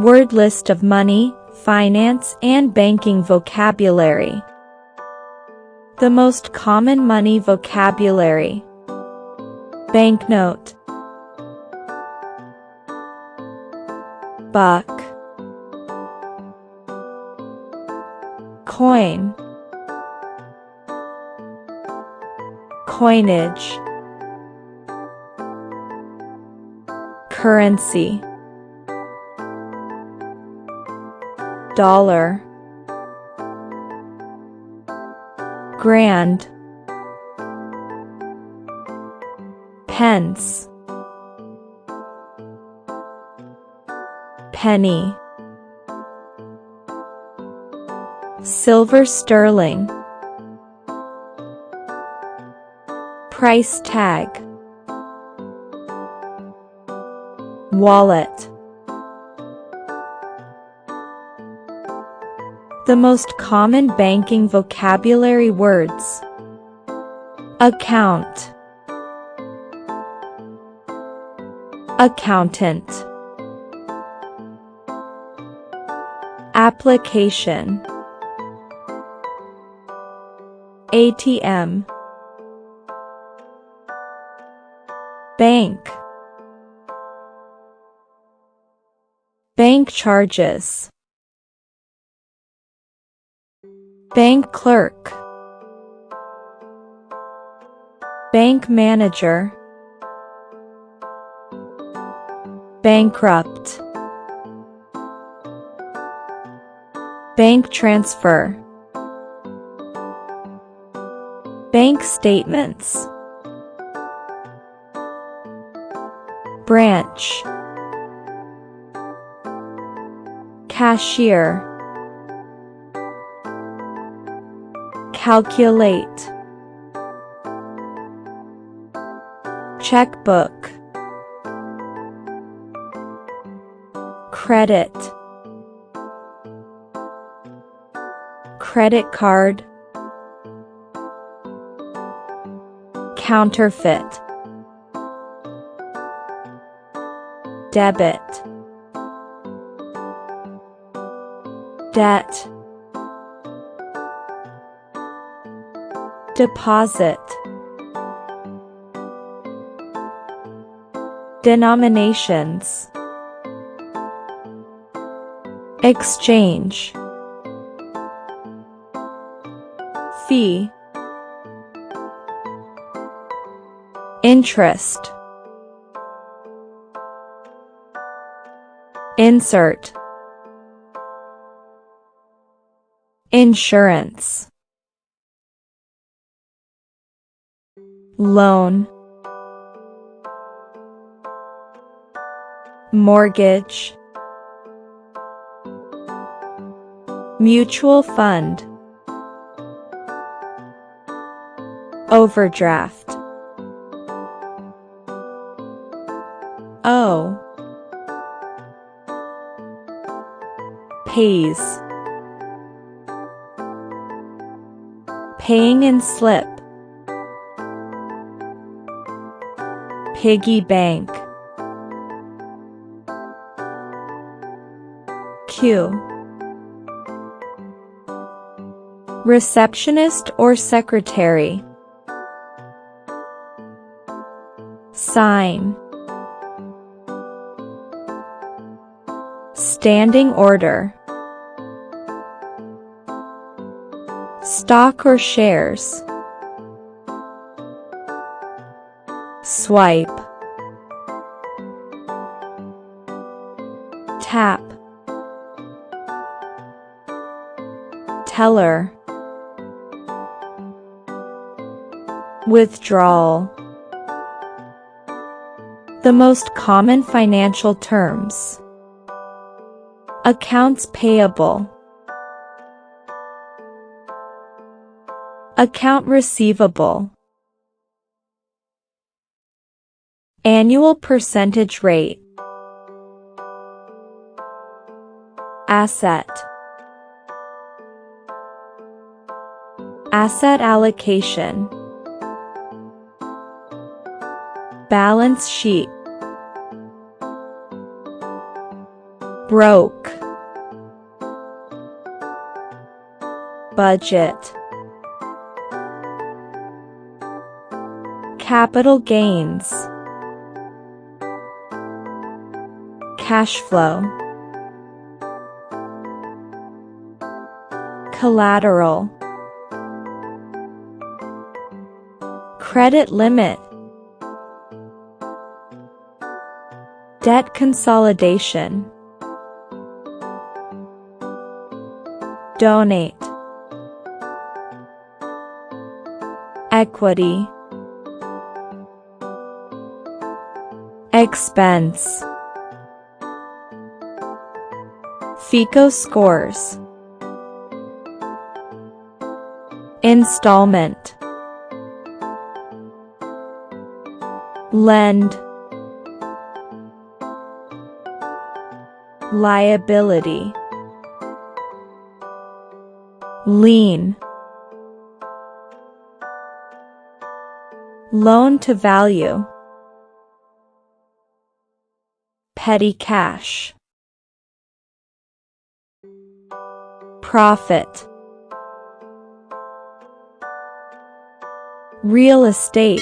Word list of money, finance, and banking vocabulary. The most common money vocabulary. Banknote, buck, coin, coinage, currency, dollar, grand, pence, penny, silver sterling, price tag, wallet. The most common banking vocabulary words. Account, accountant, application, ATM, bank, bank charges, bank clerk, bank manager, bankrupt, bank transfer, bank statements, branch, cashier, calculate, checkbook, credit, credit card, counterfeit, debit, debt, deposit, denominations, exchange, fee, interest, insert, insurance, loan, mortgage, mutual fund, overdraft, owe, pays, paying in slip, piggy bank, queue, receptionist or secretary, sign, standing order, stock or shares, swipe, tap, teller, withdrawal. The most common financial terms. Accounts payable, account receivable, annual percentage rate, asset, asset allocation, balance sheet, broke, budget, capital gains, cash flow, collateral, credit limit, debt consolidation, donate, equity, expense, FICO scores, installment, lend, liability, lien, loan to value, petty cash, profit, real estate,